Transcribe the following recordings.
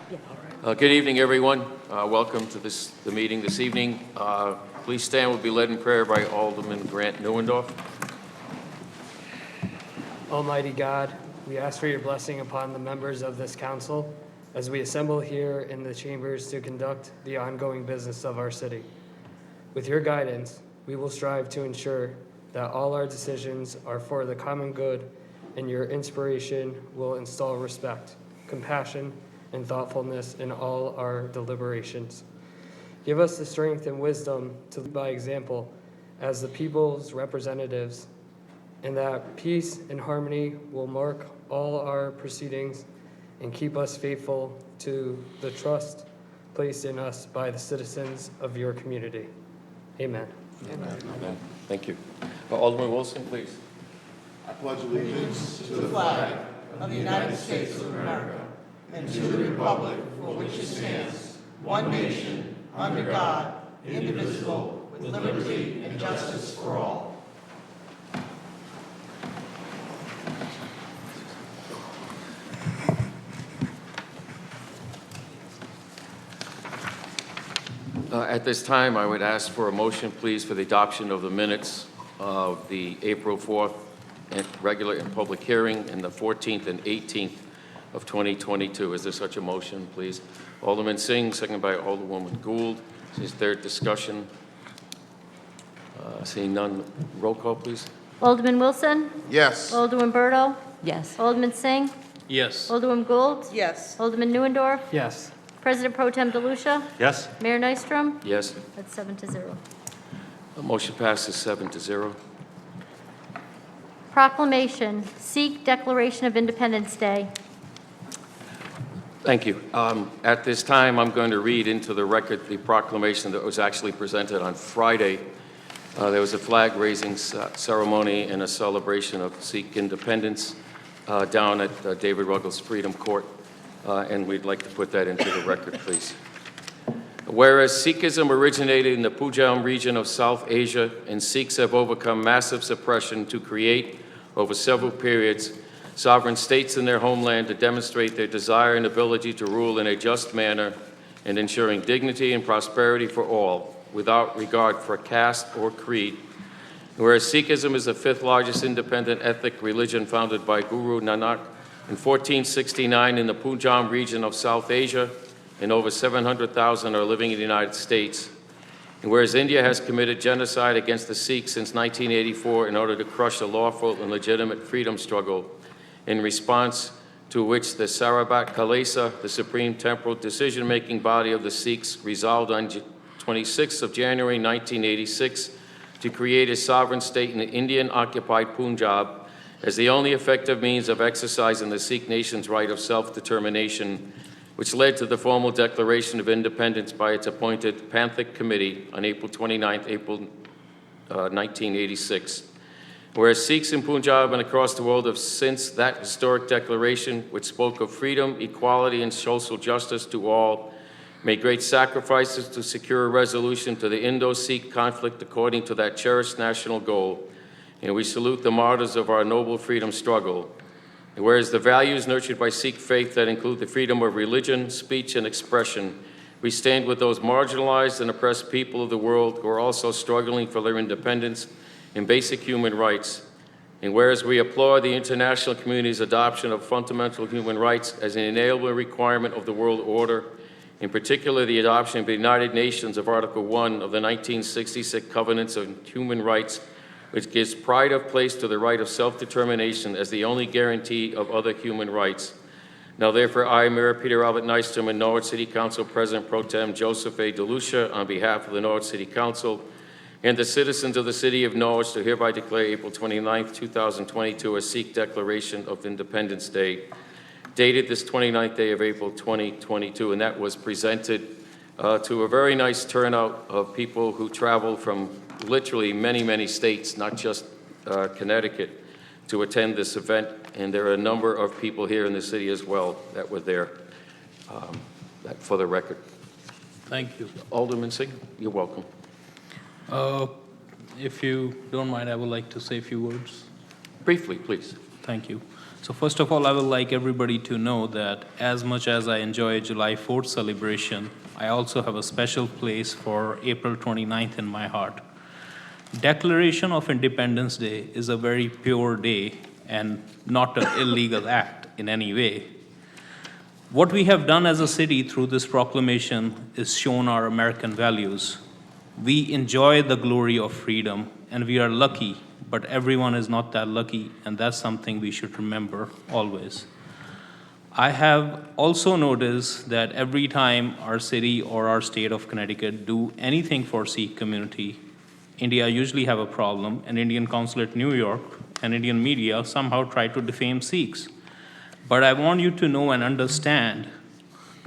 Good evening, everyone. Welcome to the meeting this evening. Please stand. We'll be led in prayer by Alderman Grant Neuendorf. Almighty God, we ask for your blessing upon the members of this council as we assemble here in the chambers to conduct the ongoing business of our city. With your guidance, we will strive to ensure that all our decisions are for the common good, and your inspiration will install respect, compassion, and thoughtfulness in all our deliberations. Give us the strength and wisdom to lead by example as the people's representatives, and that peace and harmony will mark all our proceedings and keep us faithful to the trust placed in us by the citizens of your community. Amen. Amen. Thank you. Alderman Wilson, please. I pledge allegiance to the flag of the United States of America and to the republic for which it stands, one nation, under God, indivisible, with liberty and justice for all. At this time, I would ask for a motion, please, for the adoption of the minutes of the April 4th regular and public hearing and the 14th and 18th of 2022. Is there such a motion, please? Alderman Singh, seconded by Alderwoman Gould. Is there discussion? Seeing none, roll call, please. Alderman Wilson? Yes. Alderman Berto? Yes. Alderman Singh? Yes. Alderman Gould? Yes. Alderman Neuendorf? Yes. President Pro Tem DeLucia? Yes. Mayor Nystrom? Yes. That's 7-0. The motion passes 7-0. Proclamation, Sikh Declaration of Independence Day. Thank you. At this time, I'm going to read into the record the proclamation that was actually presented on Friday. There was a flag-raising ceremony and a celebration of Sikh independence down at David Ruggles Freedom Court, and we'd like to put that into the record, please. Whereas Sikhism originated in the Punjab region of South Asia, and Sikhs have overcome massive suppression to create, over several periods, sovereign states in their homeland to demonstrate their desire and ability to rule in a just manner and ensuring dignity and prosperity for all, without regard for caste or creed. Whereas Sikhism is the fifth largest independent ethnic religion founded by Guru Nanak in 1469 in the Punjab region of South Asia, and over 700,000 are living in the United States. And whereas India has committed genocide against the Sikhs since 1984 in order to crush the lawful and legitimate freedom struggle, in response to which the Sarabat Khalsa, the supreme temporal decision-making body of the Sikhs, resolved on 26th of January 1986 to create a sovereign state in the Indian-occupied Punjab as the only effective means of exercising the Sikh nation's right of self-determination, which led to the formal declaration of independence by its appointed Panthic Committee on April 29, 1986. Whereas Sikhs in Punjab and across the world have since that historic declaration, which spoke of freedom, equality, and social justice to all, made great sacrifices to secure a resolution to the Indo-Sikh conflict according to that cherished national goal. And we salute the martyrs of our noble freedom struggle. And whereas the values nurtured by Sikh faith that include the freedom of religion, speech, and expression, we stand with those marginalized and oppressed people of the world who are also struggling for their independence and basic human rights. And whereas we applaud the international community's adoption of fundamental human rights as an inalienable requirement of the world order, in particular the adoption of the United Nations of Article 1 of the 1966 Covenants of Human Rights, which gives pride of place to the right of self-determination as the only guarantee of other human rights. Now therefore, I, Mayor Peter Albert Nystrom, and Norwich City Council President Pro Tem Joseph A. DeLucia, on behalf of the Norwich City Council and the citizens of the City of Norwich, do hereby declare April 29, 2022 a Sikh Declaration of Independence Day, dated this 29th day of April 2022, and that was presented to a very nice turnout of people who traveled from literally many, many states, not just Connecticut, to attend this event. And there are a number of people here in the city as well that were there, that for the record. Thank you. Alderman Singh, you're welcome. If you don't mind, I would like to say a few words. Briefly, please. Thank you. So first of all, I would like everybody to know that as much as I enjoy July 4th celebration, I also have a special place for April 29th in my heart. Declaration of Independence Day is a very pure day and not an illegal act in any way. What we have done as a city through this proclamation is shown our American values. We enjoy the glory of freedom, and we are lucky, but everyone is not that lucky, and that's something we should remember always. I have also noticed that every time our city or our state of Connecticut do anything for Sikh community, India usually have a problem, and Indian Consulate New York and Indian media somehow try to defame Sikhs. But I want you to know and understand,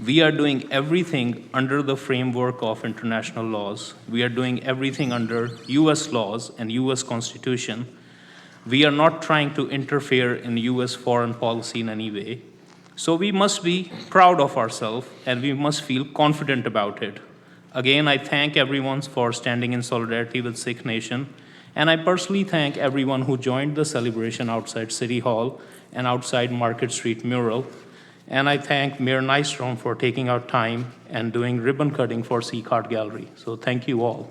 we are doing everything under the framework of international laws. We are doing everything under US laws and US Constitution. We are not trying to interfere in US foreign policy in any way. So we must be proud of ourselves and we must feel confident about it. Again, I thank everyone for standing in solidarity with Sikh Nation. And I personally thank everyone who joined the celebration outside City Hall and outside Market Street mural. And I thank Mayor Nystrom for taking out time and doing ribbon cutting for Sikh Art Gallery. So thank you all.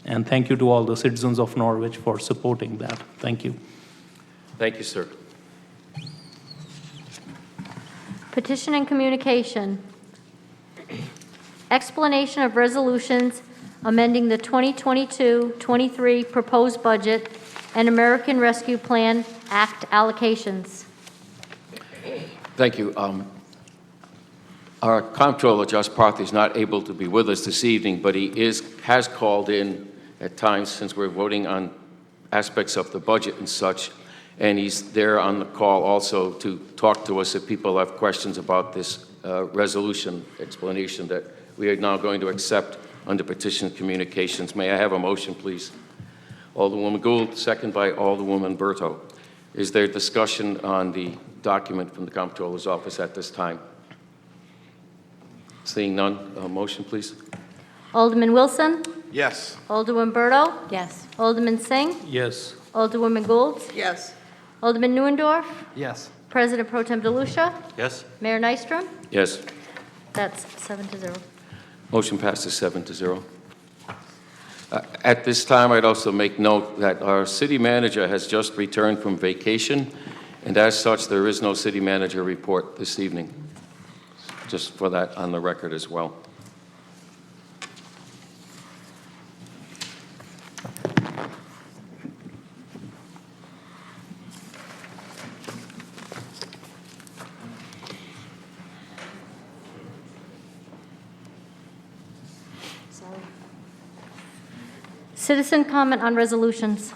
And thank you to all the citizens of Norwich for supporting that. Thank you. Thank you, sir. Petition and communication. Explanation of resolutions amending the 2022-23 proposed budget and American Rescue Plan Act allocations. Thank you. Our comptroller, Josh Parthy, is not able to be with us this evening, but he has called in at times since we're voting on aspects of the budget and such, and he's there on the call also to talk to us if people have questions about this resolution explanation that we are now going to accept under petition communications. May I have a motion, please? Alderwoman Gould, second by Alderwoman Berto. Is there discussion on the document from the comptroller's office at this time? Seeing none, motion, please. Alderman Wilson? Yes. Alderwoman Berto? Yes. Alderman Singh? Yes. Alderwoman Gould? Yes. Alderman Neuendorf? Yes. President Pro Tem DeLucia? Yes. Mayor Nystrom? Yes. That's 7-0. Motion passes 7-0. At this time, I'd also make note that our city manager has just returned from vacation, and as such, there is no city manager report this evening. Just for that on the record as well. Citizen comment on resolutions.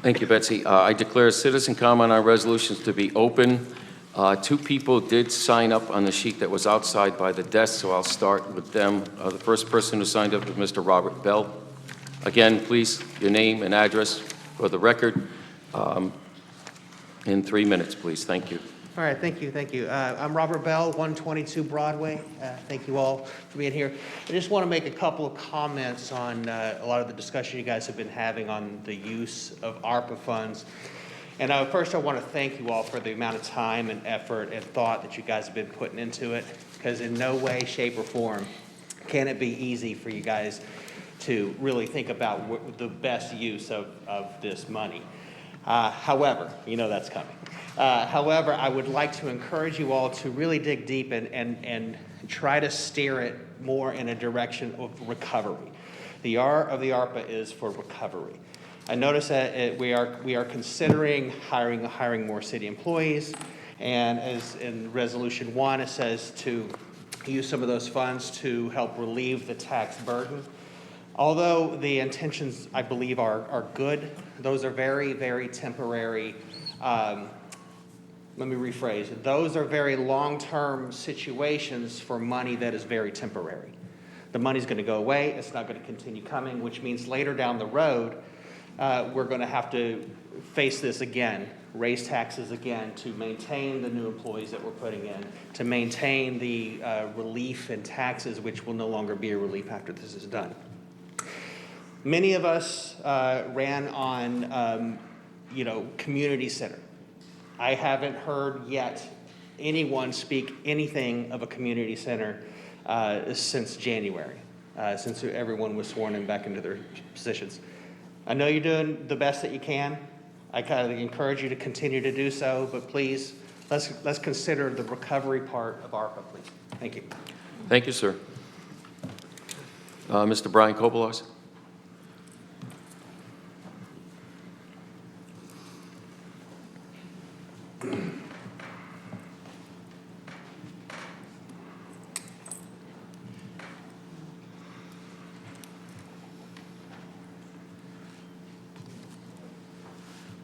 Thank you, Betsy. I declare citizen comment on resolutions to be open. Two people did sign up on the sheet that was outside by the desk, so I'll start with them. The first person who signed up is Mr. Robert Bell. Again, please, your name and address for the record. In 3 minutes, please. Thank you. All right, thank you, thank you. I'm Robert Bell, 122 Broadway. Thank you all for being here. I just want to make a couple of comments on a lot of the discussion you guys have been having on the use of ARPA funds. And first, I want to thank you all for the amount of time and effort and thought that you guys have been putting into it, because in no way, shape, or form can it be easy for you guys to really think about the best use of this money. However, you know that's coming. However, I would like to encourage you all to really dig deep and try to steer it more in a direction of recovery. The R of the ARPA is for recovery. I notice that we are considering hiring more city employees, and as in Resolution 1, it says to use some of those funds to help relieve the tax burden. Although the intentions, I believe, are good, those are very, very temporary. Let me rephrase. Those are very long-term situations for money that is very temporary. The money's going to go away. It's not going to continue coming, which means later down the road, we're going to have to face this again, raise taxes again to maintain the new employees that we're putting in, to maintain the relief in taxes, which will no longer be a relief after this is done. Many of us ran on community center. I haven't heard yet anyone speak anything of a community center since January, since everyone was sworn in back into their positions. I know you're doing the best that you can. I kind of encourage you to continue to do so, but please, let's consider the recovery part of ARPA, please. Thank you. Thank you, sir. Mr. Brian Kobolars.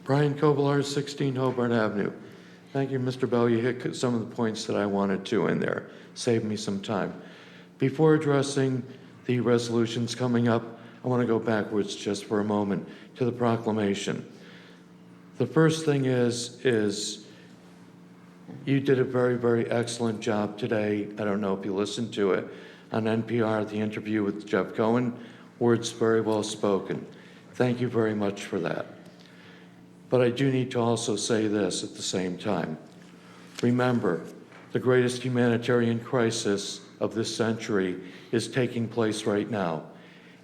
Brian Kovalar, 16 Hobart Avenue. Thank you, Mr. Bell. You hit some of the points that I wanted to in there. Saved me some time. Before addressing the resolutions coming up, I want to go backwards just for a moment to the proclamation. The first thing is you did a very, very excellent job today. I don't know if you listened to it on NPR, the interview with Jeff Cohen. Words very well spoken. Thank you very much for that. But I do need to also say this at the same time. Remember, the greatest humanitarian crisis of this century is taking place right now.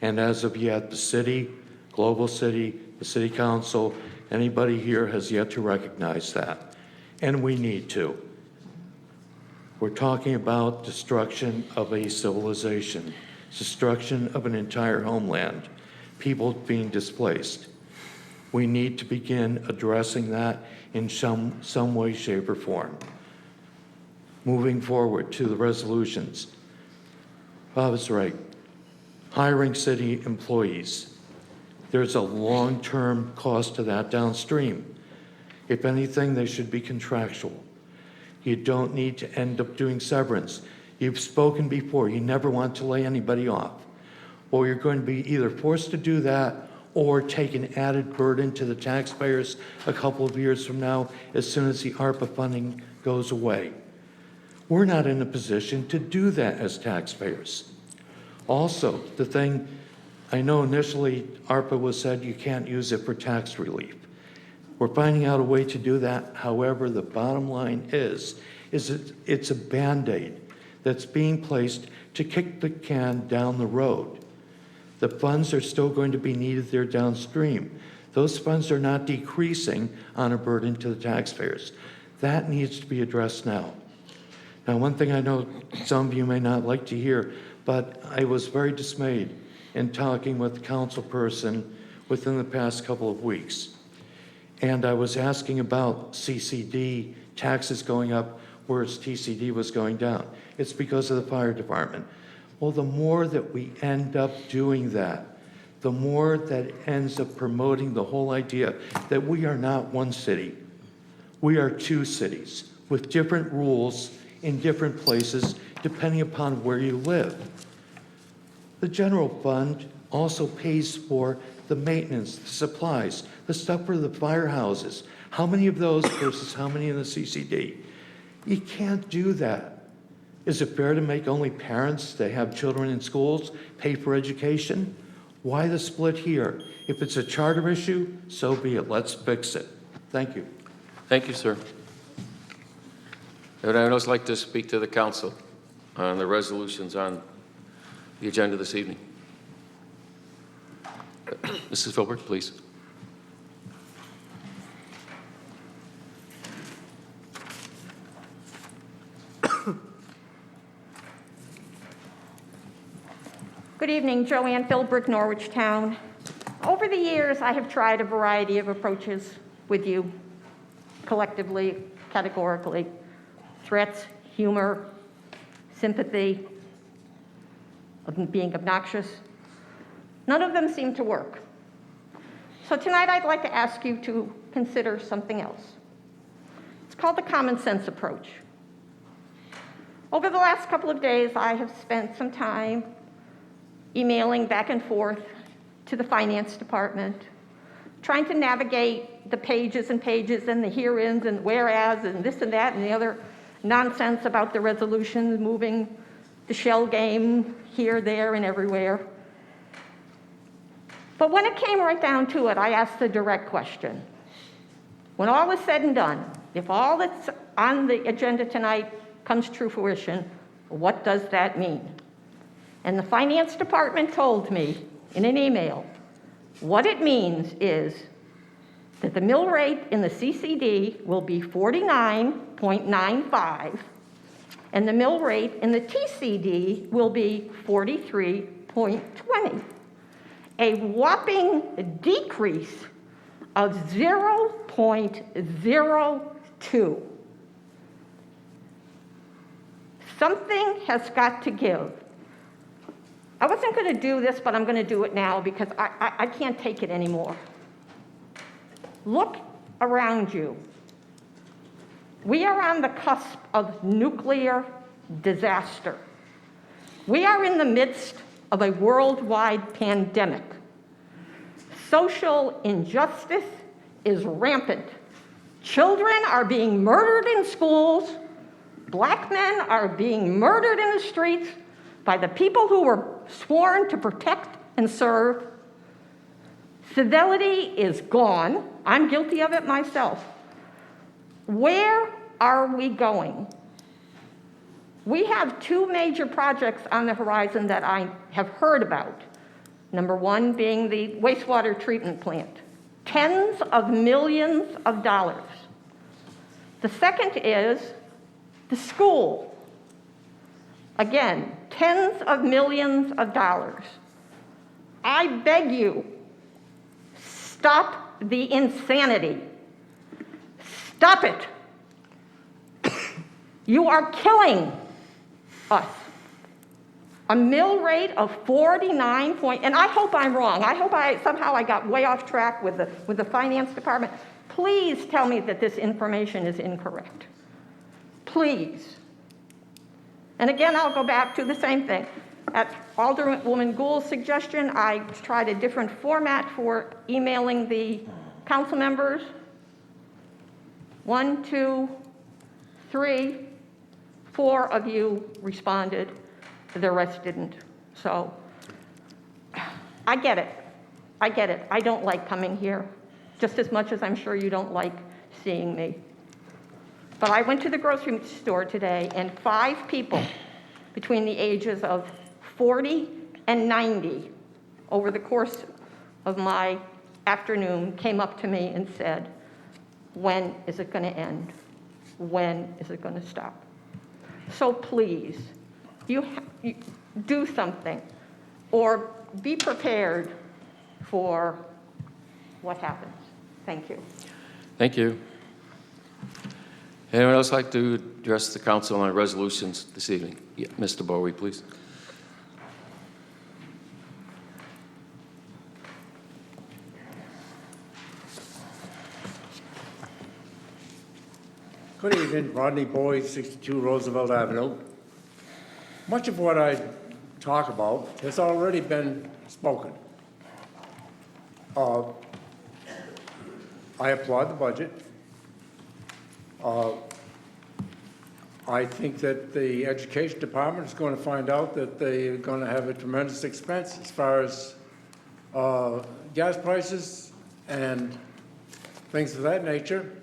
And as of yet, the city, Global City, the City Council, anybody here has yet to recognize that. And we need to. We're talking about destruction of a civilization, destruction of an entire homeland, people being displaced. We need to begin addressing that in some way, shape, or form. Moving forward to the resolutions. Bob is right. Hiring city employees. There's a long-term cost to that downstream. If anything, they should be contractual. You don't need to end up doing severance. You've spoken before. You never want to lay anybody off. Well, you're going to be either forced to do that or take an added burden to the taxpayers a couple of years from now as soon as the ARPA funding goes away. We're not in a position to do that as taxpayers. Also, the thing, I know initially ARPA was said you can't use it for tax relief. We're finding out a way to do that. However, the bottom line is it's a Band-Aid that's being placed to kick the can down the road. The funds are still going to be needed there downstream. Those funds are not decreasing on a burden to the taxpayers. That needs to be addressed now. Now, one thing I know some of you may not like to hear, but I was very dismayed in talking with the council person within the past couple of weeks. And I was asking about CCD taxes going up, whereas TCD was going down. It's because of the fire department. Well, the more that we end up doing that, the more that ends up promoting the whole idea that we are not one city. We are two cities with different rules in different places depending upon where you live. The general fund also pays for the maintenance, the supplies, the stuff for the firehouses. How many of those versus how many in the CCD? You can't do that. Is it fair to make only parents that have children in schools pay for education? Why the split here? If it's a charter issue, so be it. Let's fix it. Thank you. Thank you, sir. Would anyone else like to speak to the council on the resolutions on the agenda this evening? Mrs. Filbert, please. Good evening, Joanne Philbrick, Norwich Town. Over the years, I have tried a variety of approaches with you, collectively, categorically. Threats, humor, sympathy, being obnoxious. None of them seem to work. So tonight I'd like to ask you to consider something else. It's called the common sense approach. Over the last couple of days, I have spent some time emailing back and forth to the finance department, trying to navigate the pages and pages and the hereins and whereas and this and that and the other nonsense about the resolutions, moving the shell game here, there, and everywhere. But when it came right down to it, I asked the direct question. when all is said and done, if all that's on the agenda tonight comes to fruition, what does that mean? And the finance department told me in an email, what it means is that the mill rate in the CCD will be 49.95, and the mill rate in the TCD will be 43.20, a whopping decrease of 0.02. Something has got to give. I wasn't going to do this, but I'm going to do it now because I can't take it anymore. Look around you. We are on the cusp of nuclear disaster. We are in the midst of a worldwide pandemic. Social injustice is rampant. Children are being murdered in schools. Black men are being murdered in the streets by the people who were sworn to protect and serve. Civility is gone. I'm guilty of it myself. Where are we going? We have two major projects on the horizon that I have heard about. Number one being the wastewater treatment plant. Tens of millions of dollars. The second is the school. Again, tens of millions of dollars. I beg you, stop the insanity. Stop it. You are killing us. A mill rate of 49 point, and I hope I'm wrong. I hope somehow I got way off track with the finance department. Please tell me that this information is incorrect. Please. And again, I'll go back to the same thing. At Alderwoman Gould's suggestion, I tried a different format for emailing the council members. 1, 2, 3, 4 of you responded. The rest didn't. So I get it. I get it. I don't like coming here, just as much as I'm sure you don't like seeing me. But I went to the grocery store today, and 5 people between the ages of 40 and 90 over the course of my afternoon came up to me and said, when is it going to end? When is it going to stop? So please, you do something or be prepared for what happens. Thank you. Thank you. Anyone else like to address the council on resolutions this evening? Yeah, Mr. Bowie, please. Good evening, Rodney Boyd, 62 Roosevelt Avenue. Much of what I talk about has already been spoken. I applaud the budget. I think that the education department is going to find out that they're going to have a tremendous expense as far as gas prices and things of that nature.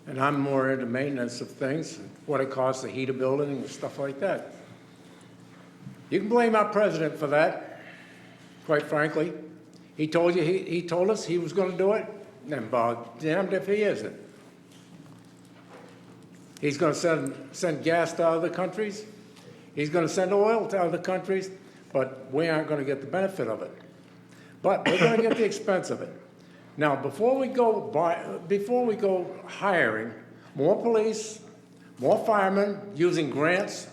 And I'm more into maintenance of things, what it costs to heat a building and stuff like that. You can blame our president for that, quite frankly. He told you, he told us he was going to do it, and damned if he isn't. He's going to send gas to other countries. He's going to send oil to other countries, but we aren't going to get the benefit of it. But we're going to get the expense of it. Now, before we go hiring more police, more firemen, using grants,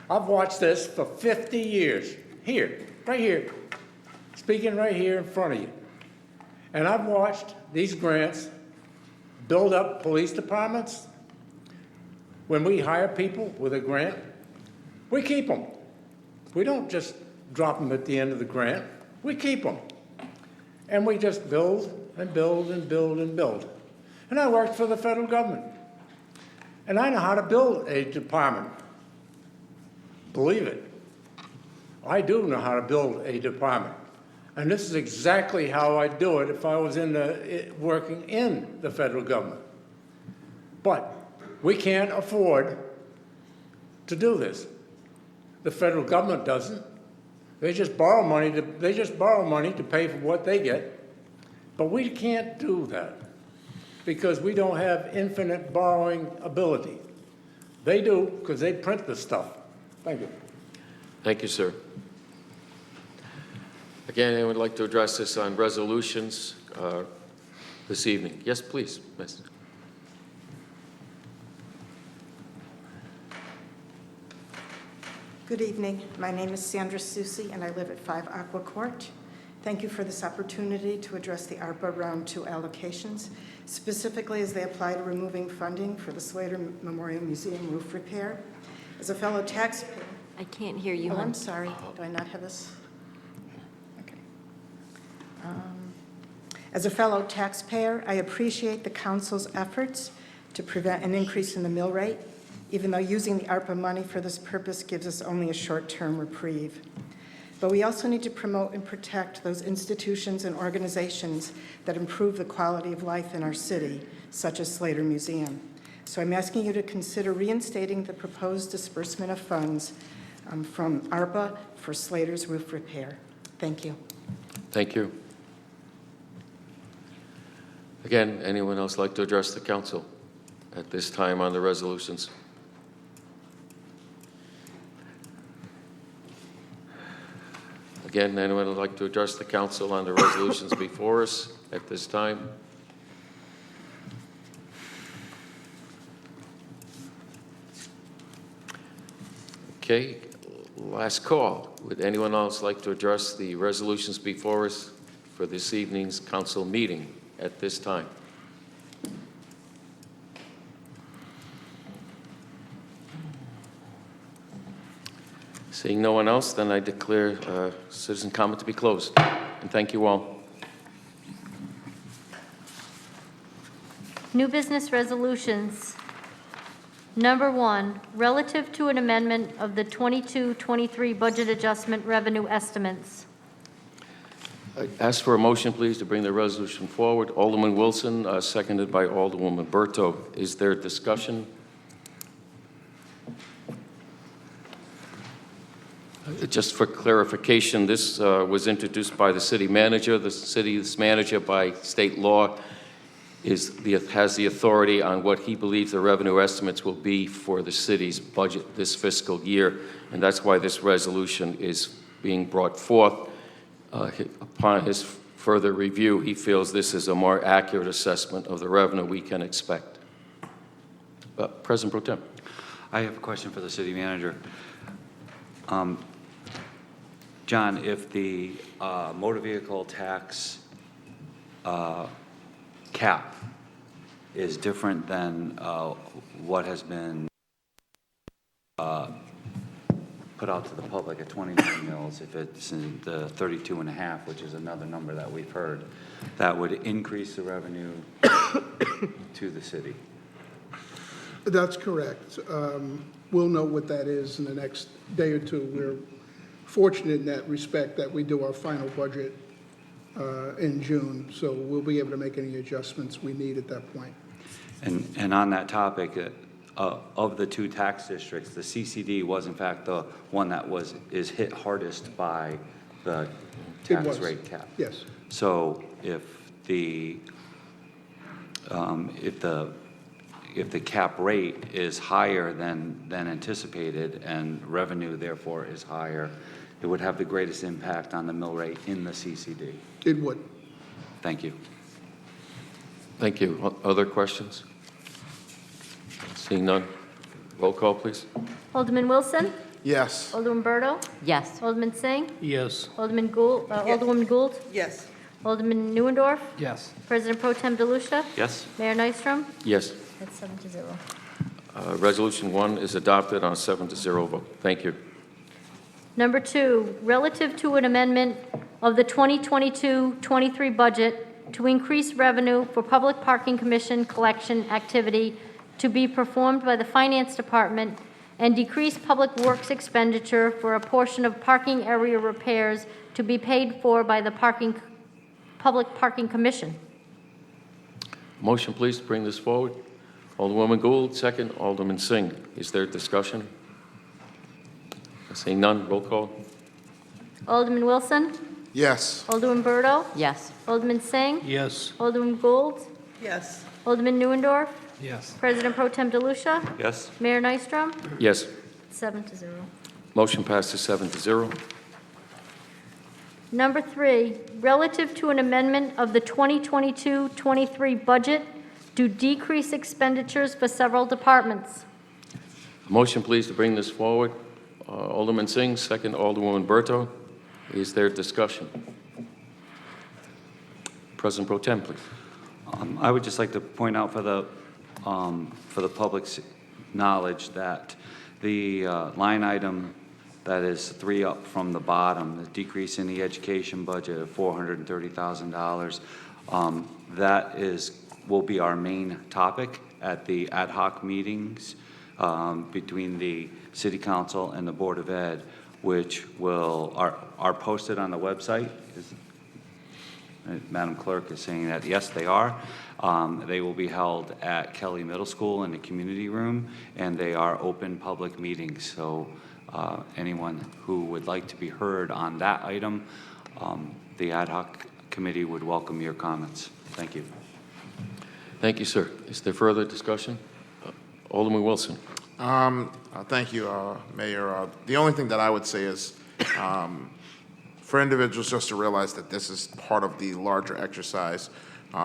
I've watched this for 50 years. Here, right here, speaking right here in front of you. And I've watched these grants build up police departments. When we hire people with a grant, we keep them. We don't just drop them at the end of the grant. We keep them. And we just build and build and build and build. And I worked for the federal government. And I know how to build a department. Believe it. I do know how to build a department. And this is exactly how I'd do it if I was working in the federal government. But we can't afford to do this. The federal government doesn't. They just borrow money to pay for what they get. But we can't do that because we don't have infinite borrowing ability. They do because they print the stuff. Thank you. Thank you, sir. Again, anyone would like to address this on resolutions this evening? Yes, please, Ms. Good evening. My name is Sandra Susi, and I live at 5 Aqua Court. Thank you for this opportunity to address the ARPA Round 2 allocations, specifically as they apply to removing funding for the Slater Memorial Museum roof repair. As a fellow taxpayer... I can't hear you, Oh, hon. I'm sorry. Do I not have this? Okay. As a fellow taxpayer, I appreciate the council's efforts to prevent an increase in the mill rate, even though using the ARPA money for this purpose gives us only a short-term reprieve. But we also need to promote and protect those institutions and organizations that improve the quality of life in our city, such as Slater Museum. So I'm asking you to consider reinstating the proposed disbursement of funds from ARPA for Slater's roof repair. Thank you. Thank you. Again, anyone else like to address the council at this time on the resolutions? Again, anyone would like to address the council on the resolutions before us at this time? Okay, last call. Would anyone else like to address the resolutions before us for this evening's council meeting at this time? Seeing no one else, then I declare citizen comment to be closed. And thank you all. New business resolutions. Number 1, relative to an amendment of the 22-23 budget adjustment revenue estimates. I ask for a motion, please, to bring the resolution forward. Alderman Wilson, seconded by Alderwoman Berto. Is there discussion? Just for clarification, this was introduced by the city manager. The city's manager, by state law, has the authority on what he believes the revenue estimates will be for the city's budget this fiscal year, and that's why this resolution is being brought forth. Upon his further review, he feels this is a more accurate assessment of the revenue we can expect. President Pro Tem. I have a question for the city manager. John, if the motor vehicle tax cap is different than what has been put out to the public at 29 mils, if it's in the 32.5, which is another number that we've heard, that would increase the revenue to the city. That's correct. We'll know what that is in the next day or two. We're fortunate in that respect that we do our final budget in June, so we'll be able to make any adjustments we need at that point. And on that topic, of the two tax districts, the CCD was in fact the one that is hit hardest by the tax rate cap. Yes. So if the cap rate is higher than anticipated and revenue therefore is higher, it would have the greatest impact on the mill rate in the CCD. It would. Thank you. Thank you. Other questions? Seeing none. Roll call, please. Alderman Wilson? Yes. Alderman Berto? Yes. Alderman Singh? Yes. Alderman Gould? Alderwoman Gould? Yes. Alderman Neuendorf? Yes. President Pro Tem DeLucia? Yes? Mayor Nystrom? Yes. That's 7-0. Resolution 1 is adopted on a 7-0 vote. Thank you. Number 2, relative to an amendment of the 2022-23 budget to increase revenue for Public Parking Commission collection activity to be performed by the Finance Department and decrease public works expenditure for a portion of parking area repairs to be paid for by the Public Parking Commission. Motion, please, to bring this forward. Alderwoman Gould, second. Alderman Singh. Is there discussion? Seeing none, roll call. Alderman Wilson? Yes. Alderman Berto? Yes. Alderman Singh? Yes. Alderman Gould? Yes. Alderman Neuendorf? Yes. President Pro Tem DeLucia? Yes? Mayor Nystrom? Yes. 7-0. Motion passes 7-0. Number 3, relative to an amendment of the 2022-23 budget to decrease expenditures for several departments. Motion, please, to bring this forward. Alderman Singh, second. Alderwoman Berto. Is there discussion? President Pro Tem, please. I would just like to point out for the public's knowledge that the line item that is 3 up from the bottom, the decrease in the education budget of $430,000, that will be our main topic at the ad hoc meetings between the City Council and the Board of Ed, which are posted on the website. Madam Clerk is saying that, yes, they are. They will be held at Kelly Middle School in the community room, and they are open public meetings. So anyone who would like to be heard on that item, the ad hoc committee would welcome your comments. Thank you. Thank you, sir. Is there further discussion? Alderman Wilson. Thank you, Mayor. The only thing that I would say is for individuals just to realize that this is part of the larger exercise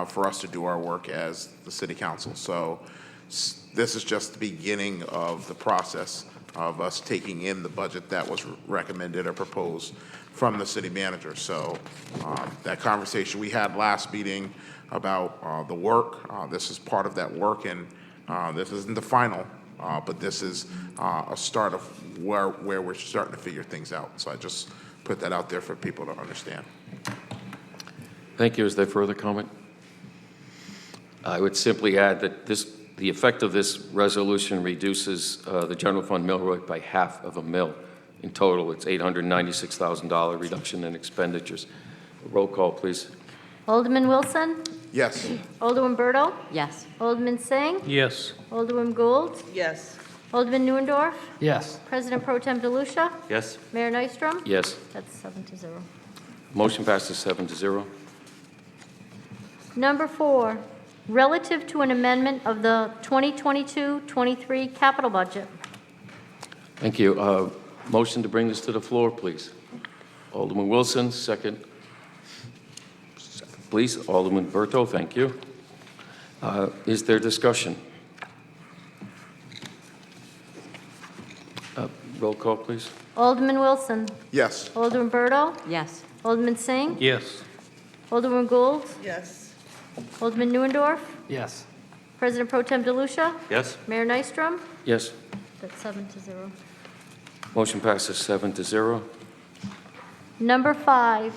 for us to do our work as the City Council. So this is just the beginning of the process of us taking in the budget that was recommended or proposed from the city manager. So that conversation we had last meeting about the work, this is part of that work, and this isn't the final, but this is a start of where we're starting to figure things out. So I just put that out there for people to understand. Thank you. Is there further comment? I would simply add that the effect of this resolution reduces the general fund mill rate by half of a mill. In total, it's $896,000 reduction in expenditures. Roll call, please. Alderman Wilson? Yes. Alderman Berto? Yes. Alderman Singh? Yes. Alderman Gould? Yes. Alderman Neuendorf? Yes. President Pro Tem DeLucia? Yes? Mayor Nystrom? Yes. That's 7-0. Motion passes 7-0. Number 4, relative to an amendment of the 2022-23 capital budget. Thank you. Motion to bring this to the floor, please. Alderman Wilson, second. Please, Alderman Berto, thank you. Is there discussion? Roll call, please. Alderman Wilson? Yes. Alderman Berto? Yes. Alderman Singh? Yes. Alderman Gould? Yes. Alderman Neuendorf? Yes. President Pro Tem DeLucia? Yes? Mayor Nystrom? Yes. That's 7-0. Motion passes 7-0. Number 5,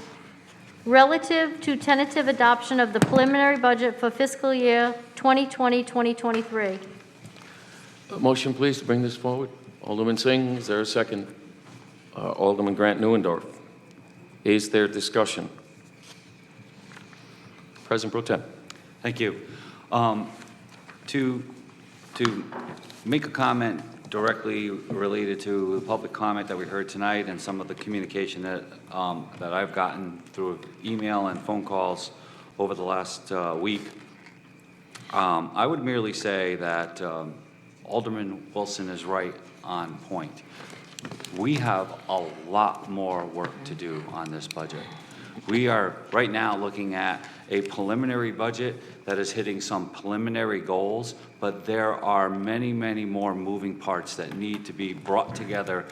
relative to tentative adoption of the preliminary budget for fiscal year 2020-2023. Motion, please, to bring this forward. Alderman Singh, is there a second? Alderman Grant Neuendorf. Is there discussion? President Pro Tem. Thank you. To make a comment directly related to the public comment that we heard tonight and some of the communication that I've gotten through email and phone calls over the last week, I would merely say that Alderman Wilson is right on point. We have a lot more work to do on this budget. We are right now looking at a preliminary budget that is hitting some preliminary goals, but there are many, many more moving parts that need to be brought together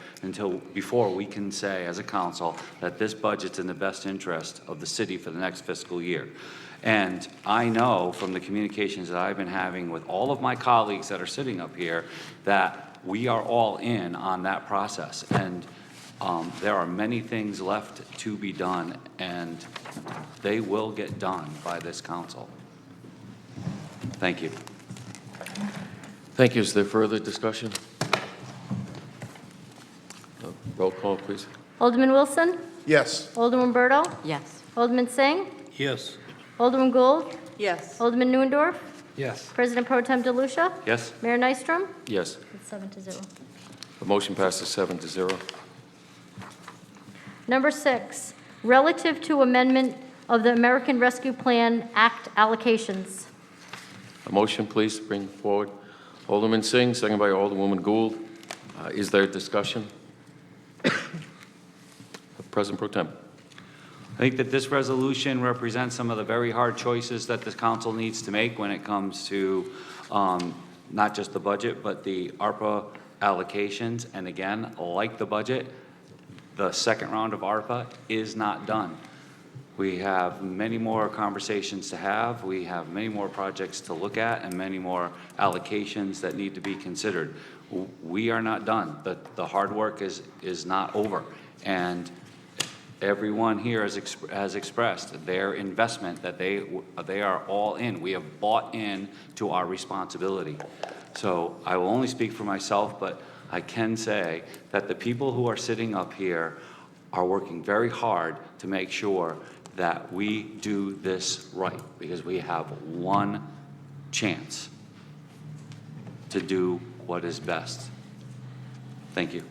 before we can say as a council that this budget's in the best interest of the city for the next fiscal year. And I know from the communications that I've been having with all of my colleagues that are sitting up here that we are all in on that process. And there are many things left to be done, and they will get done by this council. Thank you. Thank you. Is there further discussion? call, please. Alderman Wilson? Yes. Alderman Berto? Yes. Alderman Singh? Yes. Alderman Gould? Yes. Alderman Neuendorf? Yes. President Pro Tem DeLucia? Yes? Mayor Nystrom? Yes. It's 7-0. The motion passes 7-0. Number 6, relative to amendment of the American Rescue Plan Act allocations. A motion, please, to bring forward. Alderman Singh, second by Alderwoman Gould. Is there discussion? President Pro Tem. I think that this resolution represents some of the very hard choices that this council needs to make when it comes to not just the budget, but the ARPA allocations. And again, like the budget, the second round of ARPA is not done. We have many more conversations to have. We have many more projects to look at and many more allocations that need to be considered. We are not done. The hard work is not over. And everyone here has expressed their investment that they are all in. We have bought in to our responsibility. So I will only speak for myself, but I can say that the people who are sitting up here are working very hard to make sure that we do this right, because we have one chance to do what is best. Thank you.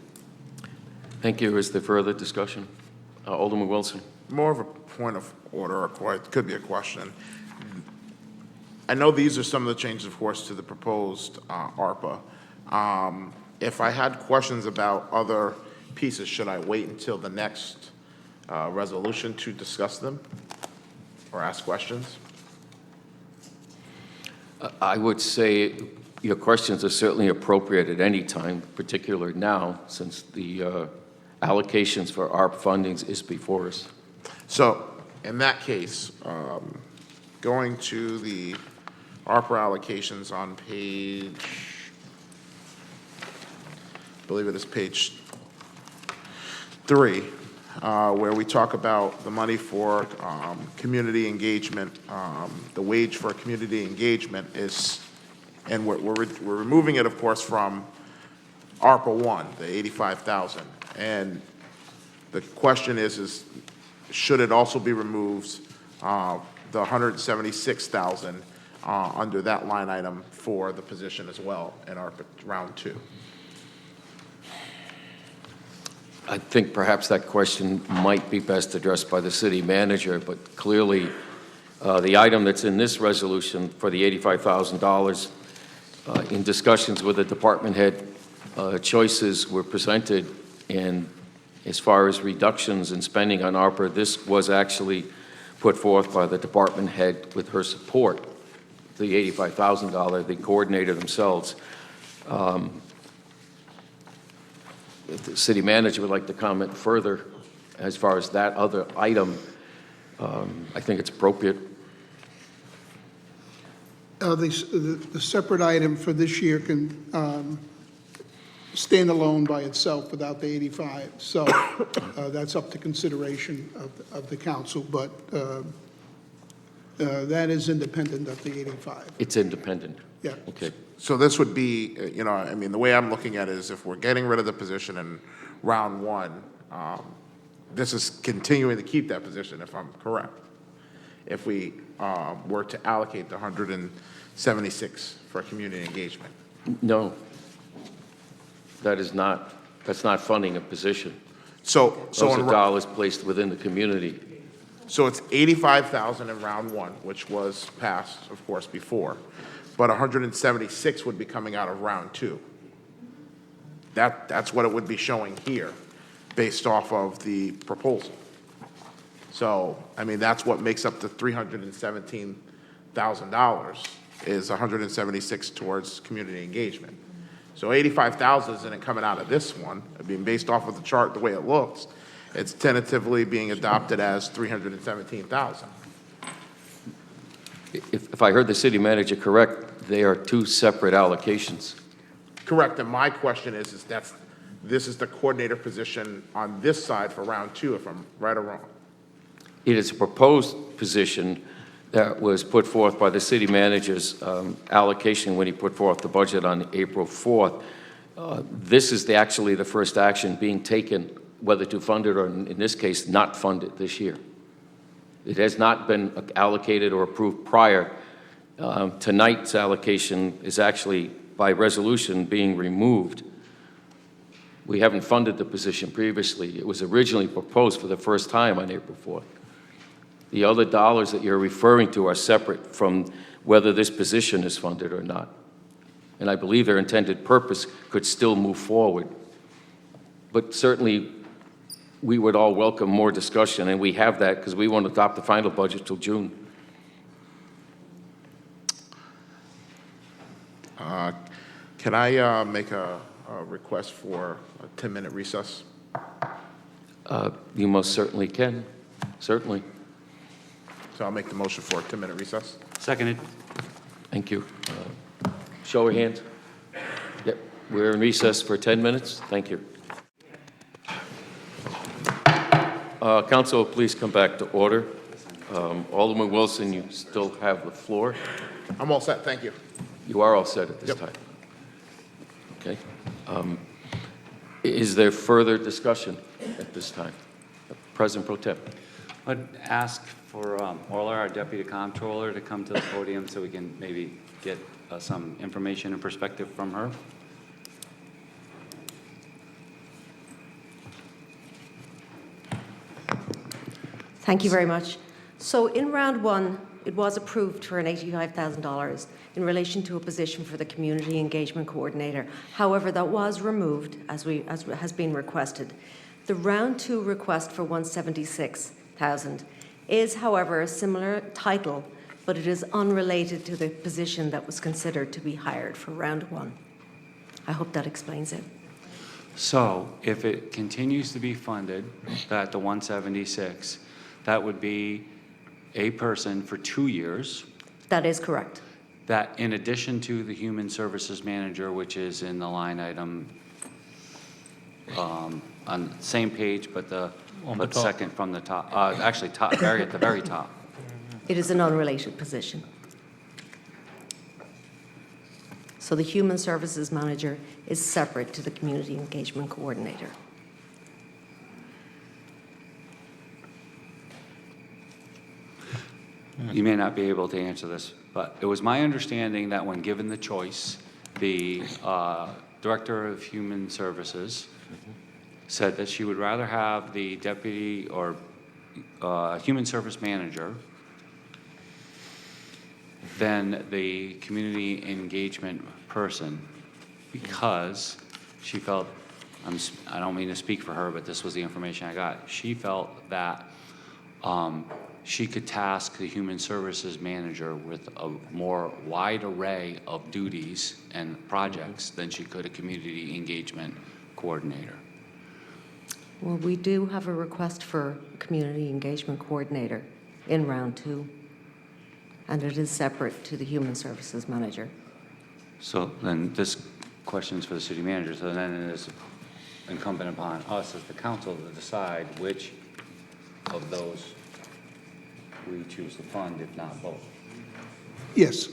Thank you. Is there further discussion? Alderman Wilson. More of a point of order, or it could be a question. I know these are some of the changes, of course, to the proposed ARPA. If I had questions about other pieces, should I wait until the next resolution to discuss them or ask questions? I would say your questions are certainly appropriate at any time, particularly now, since the allocations for ARP fundings is before us. So, in that case, going to the ARPA allocations on page, I believe it is page 3, where we talk about the money for community engagement. The wage for community engagement is, and we're removing it, of course, from ARPA 1, the 85,000. And the question is should it also be removed, the 176,000 under that line item for the position as well in ARPA round 2? I think perhaps that question might be best addressed by the city manager, but clearly the item that's in this resolution for the $85,000, in discussions with the department head, choices were presented, and as far as reductions in spending on ARPA, this was actually put forth by the department head with her support, the $85,000, the coordinator themselves. If the city manager would like to comment further as far as that other item, I think it's appropriate. The separate item for this year can stand alone by itself without the 85. So that's up to consideration of the council, but that is independent of the 85. It's independent. Yeah. Okay. So this would be, I mean, the way I'm looking at it is if we're getting rid of the position in round 1, this is continuing to keep that position, if I'm correct. If we were to allocate the 176 for community engagement. No, that's not funding a position. So Those are dollars placed within the community. So it's 85,000 in round 1, which was passed, of course, before, but 176 would be coming out of round 2. That's what it would be showing here, based off of the proposal. So, I mean, that's what makes up the $317,000 is 176 towards community engagement. So 85,000 isn't coming out of this one. I mean, based off of the chart, the way it looks, it's tentatively being adopted as 317,000. If I heard the city manager correct, they are two separate allocations. Correct, and my question is this is the coordinator position on this side for round 2, if I'm right or wrong? It is a proposed position that was put forth by the city manager's allocation when he put forth the budget on April 4th. This is actually the first action being taken whether to fund it or, in this case, not fund it this year. It has not been allocated or approved prior. Tonight's allocation is actually, by resolution, being removed. We haven't funded the position previously. It was originally proposed for the first time on April 4th. The other dollars that you're referring to are separate from whether this position is funded or not. And I believe their intended purpose could still move forward. But certainly, we would all welcome more discussion, and we have that because we won't adopt the final budget till June. Can I make a request for a 10-minute recess? You most certainly can, certainly. So I'll make the motion for a 10-minute recess. Seconded. Thank you. Show of hands. Yep, we're in recess for 10 minutes. Thank you. Council, please come back to order. Alderman Wilson, you still have the floor. I'm all set, thank you. You are all set at this time. Okay. Is there further discussion at this time? President Pro Tem. I'd ask for Orla, our Deputy Comptroller, to come to the podium so we can maybe get some information and perspective from her. Thank you very much. So in round one, it was approved for an $85,000 in relation to a position for the Community Engagement Coordinator. However, that was removed as has been requested. The round two request for $176,000 is, however, a similar title, but it is unrelated to the position that was considered to be hired for round one. I hope that explains it. So if it continues to be funded, that the 176, that would be a person for 2 years. That is correct. That in addition to the Human Services Manager, which is in the line item on the same page, but second from the top, actually top, at the very top. It is an unrelated position. So the Human Services Manager is separate to the Community Engagement Coordinator. You may not be able to answer this, but it was my understanding that when given the choice, the Director of Human Services said that she would rather have the Deputy or Human Service Manager than the Community Engagement person because she felt, I don't mean to speak for her, but this was the information I got. She felt that she could task the Human Services Manager with a more wide array of duties and projects than she could a Community Engagement Coordinator. Well, we do have a request for Community Engagement Coordinator in round two, and it is separate to the Human Services Manager. So then this question is for the City Manager, so then it is incumbent upon us as the council to decide which of those we choose to fund, if not both. Yes.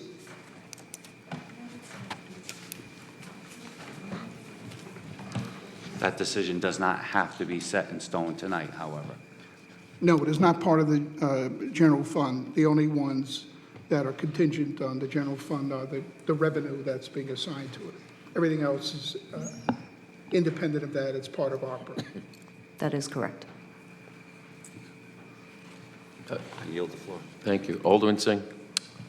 That decision does not have to be set in stone tonight, however. No, it is not part of the general fund. The only ones that are contingent on the general fund are the revenue that's being assigned to it. Everything else is independent of that. It's part of ARPA. That is correct. I yield the floor. Thank you. Alderman Singh.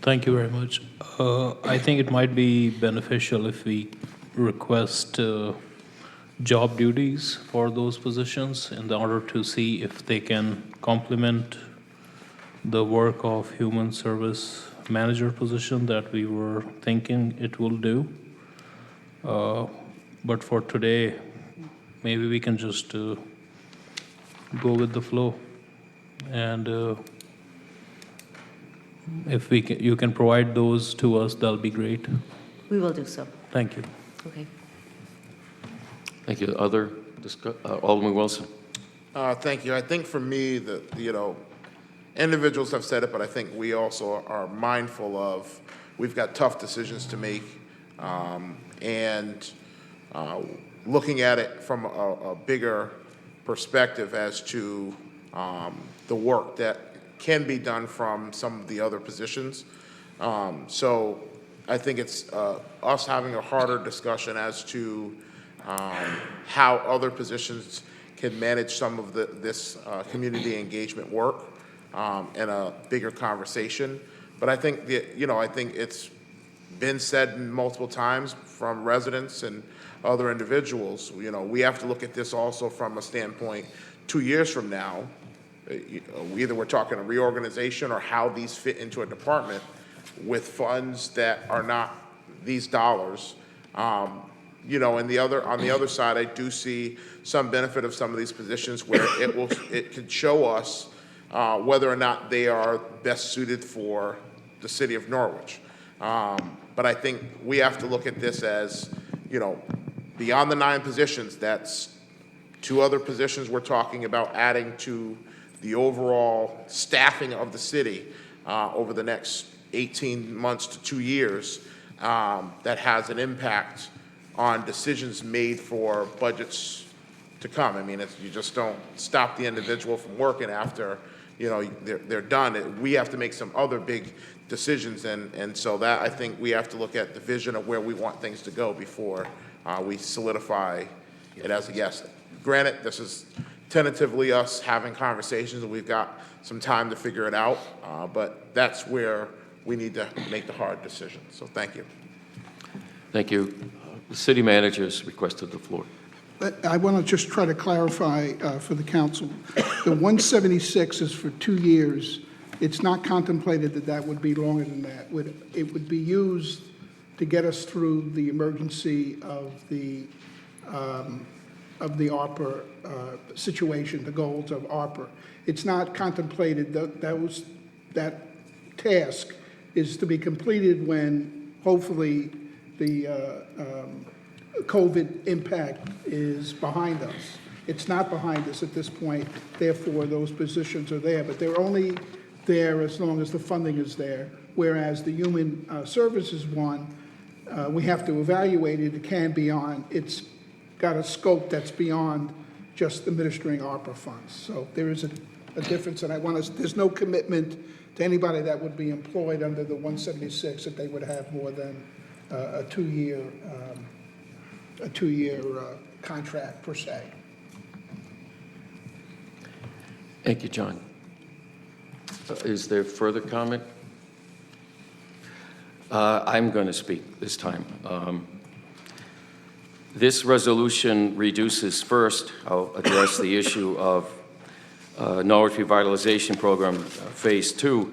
Thank you very much. I think it might be beneficial if we request job duties for those positions in order to see if they can complement the work of Human Service Manager position that we were thinking it will do. But for today, maybe we can just go with the flow. And if you can provide those to us, that'll be great. We will do so. Thank you. Okay. Thank you. Other Alderman Wilson. Thank you. I think for me, individuals have said it, but I think we also are mindful of, we've got tough decisions to make, and looking at it from a bigger perspective as to the work that can be done from some of the other positions. So I think it's us having a harder discussion as to how other positions can manage some of this community engagement work in a bigger conversation. But I think I think it's been said multiple times from residents and other individuals. We have to look at this also from a standpoint 2 years from now. Either we're talking a reorganization or how these fit into a department with funds that are not these dollars. And on the other side, I do see some benefit of some of these positions where it could show us whether or not they are best suited for the city of Norwich. But I think we have to look at this as, beyond the 9 positions, that's 2 other positions we're talking about adding to the overall staffing of the city over the next 18 months to 2 years that has an impact on decisions made for budgets to come. I mean, you just don't stop the individual from working after they're done. We have to make some other big decisions, and so that I think we have to look at the vision of where we want things to go before we solidify it as a yes. Granted, this is tentatively us having conversations, and we've got some time to figure it out, but that's where we need to make the hard decision. So thank you. Thank you. The city manager has requested the floor. I want to just try to clarify for the council. The 176 is for 2 years. It's not contemplated that that would be longer than that. It would be used to get us through the emergency of the ARPA situation, the goals of ARPA. It's not contemplated that task is to be completed when hopefully the COVID impact is behind us. It's not behind us at this point, therefore those positions are there, but they're only there as long as the funding is there, whereas the human services one, we have to evaluate it. It can be on, it's got a scope that's beyond just administering ARPA funds. So there is a difference, and there's no commitment to anybody that would be employed under the 176 that they would have more than a two-year contract per se. Thank you, John. Is there further comment? I'm going to speak this time. This resolution reduces first, I'll address the issue of Norwich Revitalization Program Phase 2,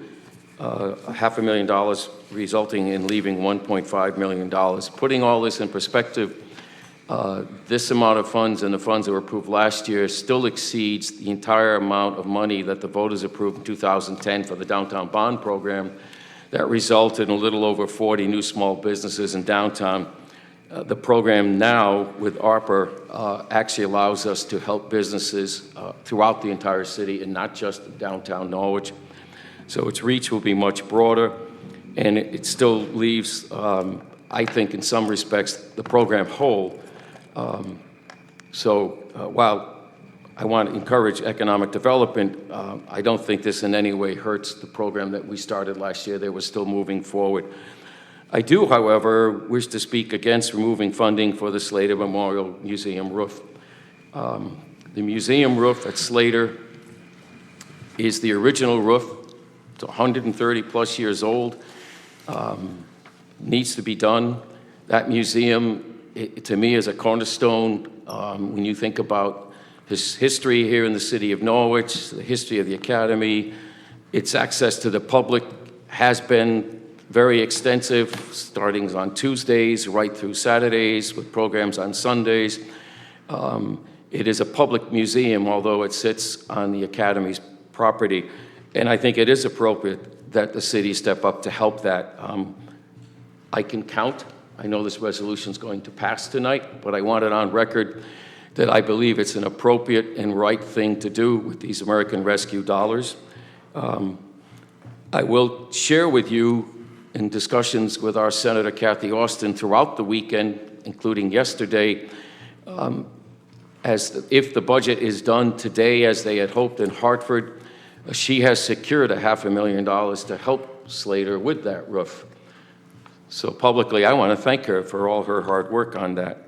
$500,000 resulting in leaving $1.5 million. Putting all this in perspective, this amount of funds and the funds that were approved last year still exceeds the entire amount of money that the voters approved in 2010 for the Downtown Bond Program that resulted in a little over 40 new small businesses in downtown. The program now with ARPA actually allows us to help businesses throughout the entire city and not just downtown Norwich. So its reach will be much broader, and it still leaves, I think in some respects, the program whole. While I want to encourage economic development, I don't think this in any way hurts the program that we started last year. They were still moving forward. I do, however, wish to speak against removing funding for the Slater Memorial Museum roof. The museum roof at Slater is the original roof. It's 130 plus years old. Needs to be done. That museum, to me, is a cornerstone when you think about his history here in the city of Norwich, the history of the Academy. Its access to the public has been very extensive, starting on Tuesdays right through Saturdays with programs on Sundays. It is a public museum, although it sits on the Academy's property. And I think it is appropriate that the city step up to help that. I can count. I know this resolution is going to pass tonight, but I want it on record that I believe it's an appropriate and right thing to do with these American Rescue dollars. I will share with you in discussions with our Senator Kathy Austin throughout the weekend, including yesterday, if the budget is done today as they had hoped in Hartford, she has secured $500,000 to help Slater with that roof. So publicly, I want to thank her for all her hard work on that.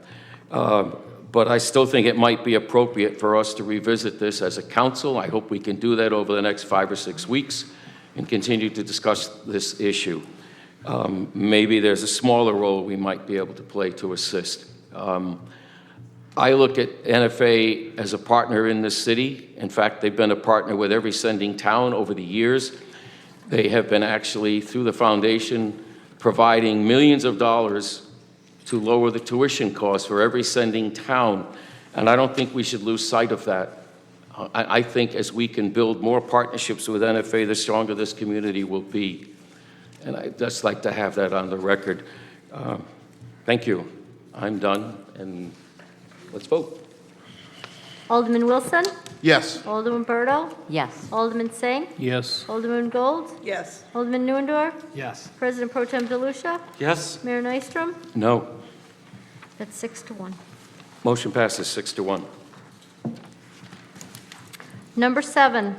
But I still think it might be appropriate for us to revisit this as a council. I hope we can do that over the next 5 or 6 weeks and continue to discuss this issue. Maybe there's a smaller role we might be able to play to assist. I look at NFA as a partner in this city. In fact, they've been a partner with every sending town over the years. They have been actually, through the foundation, providing millions of dollars to lower the tuition costs for every sending town. And I don't think we should lose sight of that. I think as we can build more partnerships with NFA, the stronger this community will be. And I'd just like to have that on the record. Thank you. I'm done, and let's vote. Alderman Wilson? Yes. Alderman Berto? Yes. Alderman Singh? Yes. Alderman Gold? Yes. Alderman Neuendorf? Yes. President Pro Tem DeLucia? Yes. Mayor Nystrom? No. That's 6-1. Motion passes 6-1. Number 7,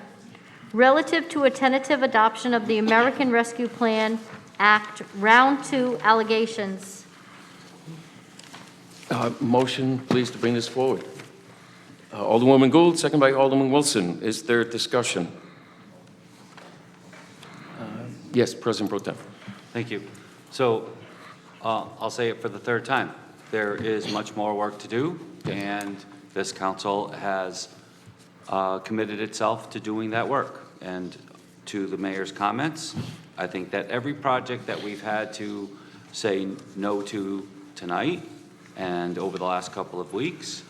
relative to a tentative adoption of the American Rescue Plan Act Round 2 allegations. Motion, please, to bring this forward. Alderwoman Gould, second by Alderman Wilson. Is there discussion? Yes, President Pro Tem. Thank you. So I'll say it for the third time. There is much more work to do, and this council has committed itself to doing that work. And to the mayor's comments, I think that every project that we've had to say no to tonight and over the last couple of weeks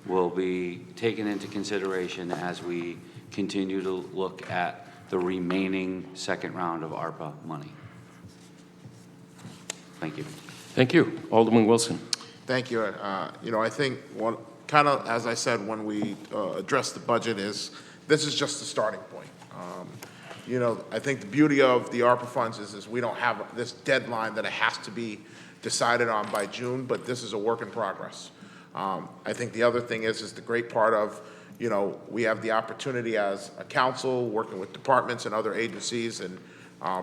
will be taken into consideration as we continue to look at the remaining second round of ARPA money. Thank you. Thank you. Alderman Wilson. Thank you. I think one, kind of, as I said when we addressed the budget, is this is just the starting point. I think the beauty of the ARPA funds is we don't have this deadline that it has to be decided on by June, but this is a work in progress. I think the other thing is the great part of, we have the opportunity as a council working with departments and other agencies and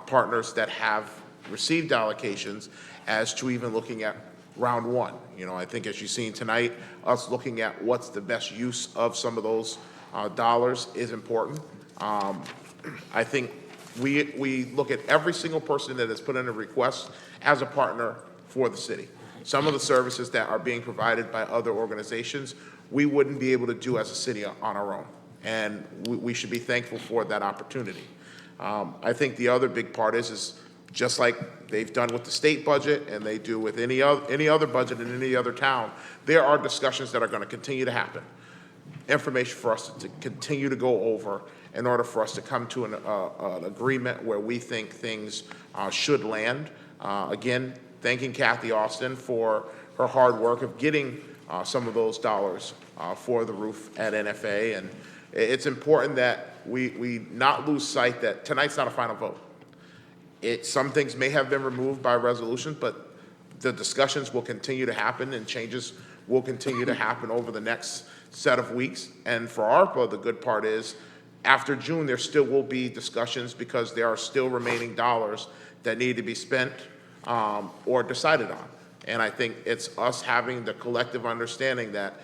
partners that have received allocations as to even looking at round 1. I think as you've seen tonight, us looking at what's the best use of some of those dollars is important. I think we look at every single person that has put in a request as a partner for the city. Some of the services that are being provided by other organizations, we wouldn't be able to do as a city on our own. And we should be thankful for that opportunity. I think the other big part is just like they've done with the state budget and they do with any other budget in any other town, there are discussions that are going to continue to happen. Information for us to continue to go over in order for us to come to an agreement where we think things should land. Again, thanking Kathy Austin for her hard work of getting some of those dollars for the roof at NFA. And it's important that we not lose sight that tonight's not a final vote. Some things may have been removed by resolution, but the discussions will continue to happen and changes will continue to happen over the next set of weeks. And for ARPA, the good part is after June, there still will be discussions because there are still remaining dollars that need to be spent or decided on. And I think it's us having the collective understanding that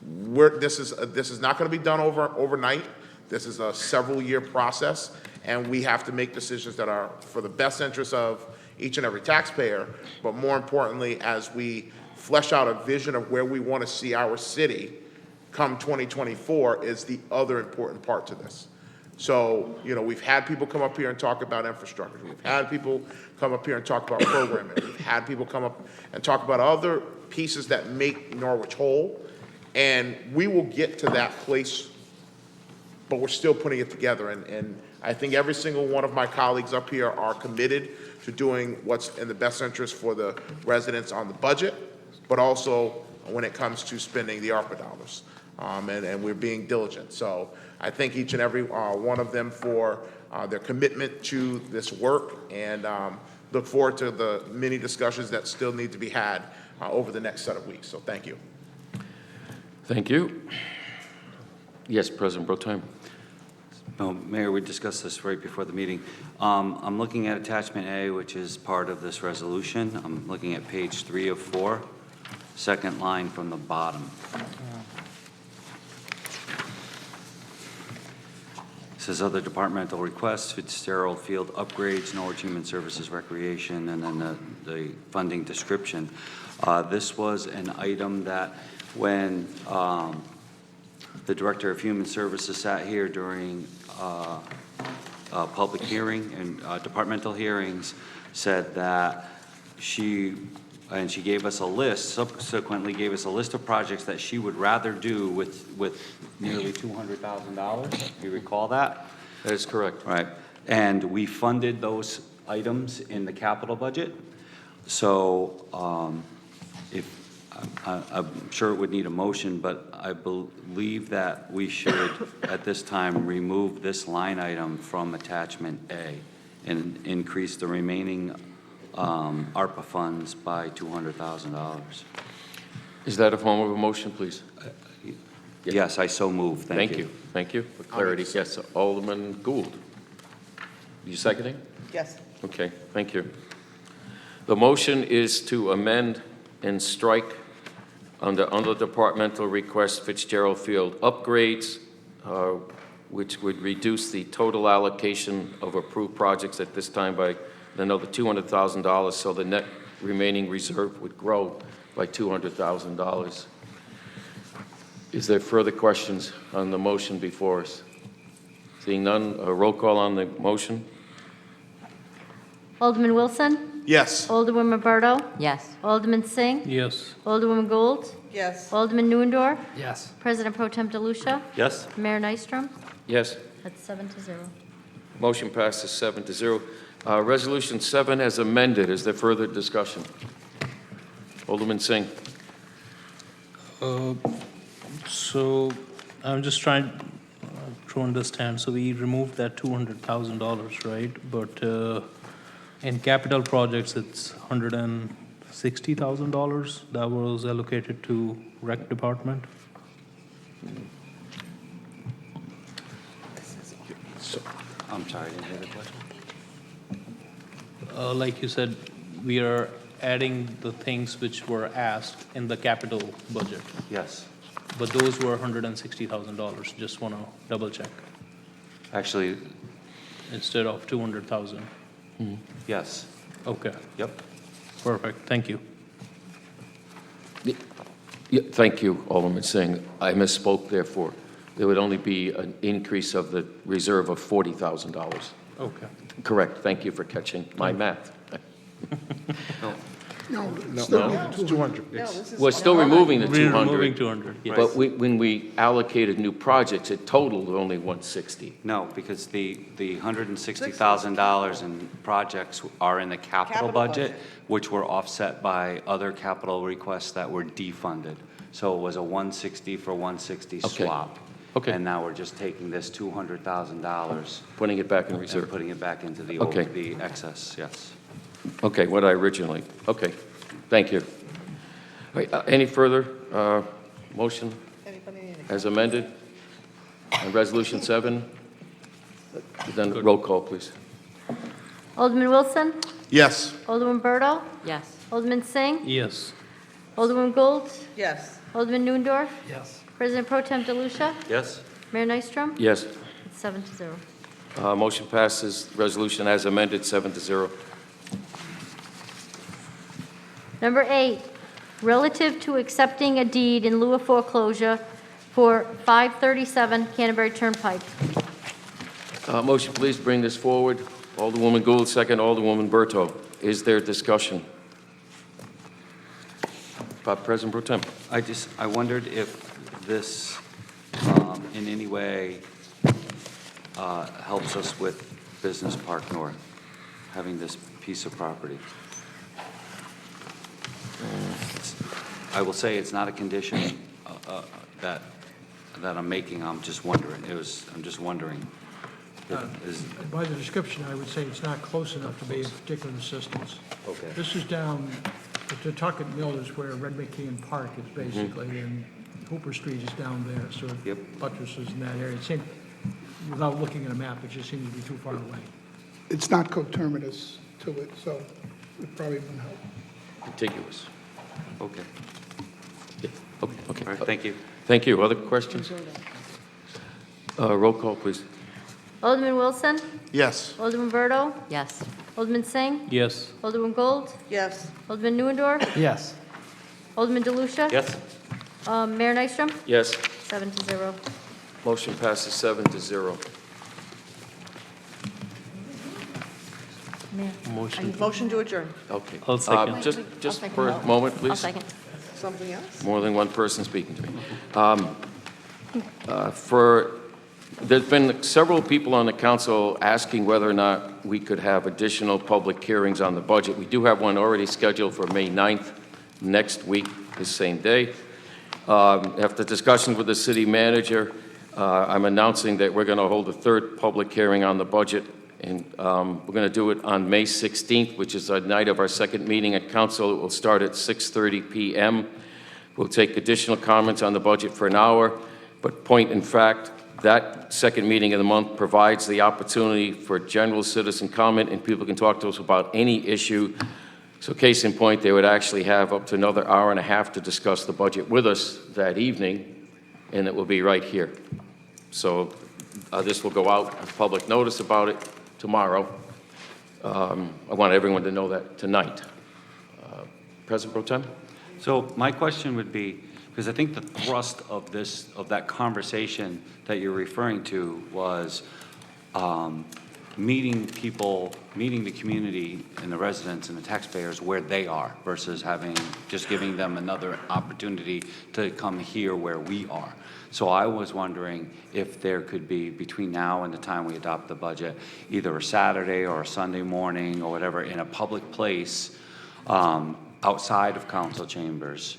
this is not going to be done overnight. This is a several-year process, and we have to make decisions that are for the best interest of each and every taxpayer, but more importantly, as we flesh out a vision of where we want to see our city come 2024 is the other important part to this. So, we've had people come up here and talk about infrastructure. We've had people come up here and talk about programming. We've had people come up and talk about other pieces that make Norwich whole. And we will get to that place, but we're still putting it together. And I think every single one of my colleagues up here are committed to doing what's in the best interest for the residents on the budget, but also when it comes to spending the ARPA dollars. And we're being diligent. So I thank each and every one of them for their commitment to this work and look forward to the many discussions that still need to be had over the next set of weeks. So thank you. Thank you. Yes, President Pro Tem. No, Mayor, we discussed this right before the meeting. I'm looking at attachment A, which is part of this resolution. I'm looking at page 3 of 4, second line from the bottom. It says other departmental requests, Fitzgerald Field upgrades, Norwich Human Services Recreation, and then the funding description. This was an item that when the Director of Human Services sat here during a public hearing and departmental hearings, said that she gave us a list, subsequently gave us a list of projects that she would rather do with nearly $200,000. You recall that? That is correct. Right. And we funded those items in the capital budget. So I'm sure it would need a motion, but I believe that we should, at this time, remove this line item from attachment A and increase the remaining ARPA funds by $200,000. Is that a form of a motion, please? Yes, I so move. Thank you. Thank you for clarity. Yes, Alderman Gould. You seconding? Yes. Okay, thank you. The motion is to amend and strike under departmental request Fitzgerald Field upgrades, which would reduce the total allocation of approved projects at this time by another $200,000, so the net remaining reserve would grow by $200,000. Is there further questions on the motion before us? Seeing none, a roll call on the motion? Alderman Wilson? Yes. Alderwoman Berto? Yes. Alderman Singh? Yes. Alderwoman Gould? Yes. Alderman Newendorf? Yes. President Pro Tem DeLucia? Yes? Mayor Nystrom? Yes. That's 7-0. Motion passes 7-0. Resolution 7 as amended. Is there further discussion? Alderman Singh. So I'm just trying to understand. So we removed that $200,000, right? But in capital projects, it's $160,000 that was allocated to rec department. I'm sorry, I didn't hear the question. Like you said, we are adding the things which were asked in the capital budget. Yes. But those were $160,000. Just want to double check Actually, instead of 200,000. yes. Okay, Yep. perfect. Thank you. Yeah, thank you, Alderman Singh. I misspoke, therefore. There would only be an increase of the reserve of $40,000. Okay. Correct. Thank you for catching my math. No, It's 200. We're still removing the We're 200. removing 200, yes. But when we allocated new projects, it totaled only 160. No, because the $160,000 in projects are in the capital budget, which were offset by other capital requests that were defunded. So it was a 160 for 160 Okay. swap. Okay. And now we're just taking this $200,000 Putting it back in and reserve. putting it back into the Okay. the excess, yes. Okay, what I originally, okay, thank you. All right, any further motion as amended? On Resolution 7? Then roll call, please. Alderman Wilson? Yes. Alderwoman Berto? Yes. Alderman Singh? Yes. Alderwoman Gould? Yes. Alderman Newendorf? Yes. President Pro Tem DeLucia? Yes? Mayor Nystrom? Yes. It's 7-0. Motion passes, resolution as amended, 7-0. Number 8, relative to accepting a deed in lieu of foreclosure for 537 Canterbury Turnpike. Motion, please bring this forward. Alderwoman Gould, second. Alderwoman Berto. Is there discussion? President Pro Tem. I wondered if this in any way helps us with Business Park North, having this piece of property. I will say it's not a condition that I'm making. I'm just wondering. I'm just wondering. By the description, I would say it's not close enough to be of particular assistance. Okay. This is down, the Tucket Mill is where Red McKeon Park is basically, and Hooper Street is down there, so Yep. it buttresses in that area. It seemed, without looking at a map, it just seems to be too far away. It's not coterminous to it, so it probably wouldn't help. Contiguous. Okay. Yeah, okay. All right, thank you. Thank you. Other questions? Roll call, please. Alderman Wilson? Yes. Alderman Berto? Yes. Alderman Singh? Yes. Alderman Gold? Yes. Alderman Neuendorf? Yes. Alderman DeLucia? Yes? Mayor Nystrom? Yes. 7-0. Motion passes 7-0. Motion to adjourn. Okay. I'll second. Just for a moment, please. I'll second. Something else? More than one person speaking to me. There's been several people on the council asking whether or not we could have additional public hearings on the budget. We do have one already scheduled for May 9th, next week, this same day. After discussion with the city manager, I'm announcing that we're going to hold a third public hearing on the budget, and we're going to do it on May 16th, which is the night of our second meeting at council. It will start at 6:30 p.m. We'll take additional comments on the budget for an hour, but point in fact, that second meeting of the month provides the opportunity for general citizen comment, and people can talk to us about any issue. So case in point, they would actually have up to another hour and a half to discuss the budget with us that evening, and it will be right here. So this will go out, a public notice about it tomorrow. I want everyone to know that tonight. President Pro Tem? So my question would be, because I think the thrust of that conversation that you're referring to was meeting people, meeting the community and the residents and the taxpayers where they are versus just giving them another opportunity to come here where we are. So I was wondering if there could be, between now and the time we adopt the budget, either a Saturday or a Sunday morning or whatever, in a public place outside of council chambers.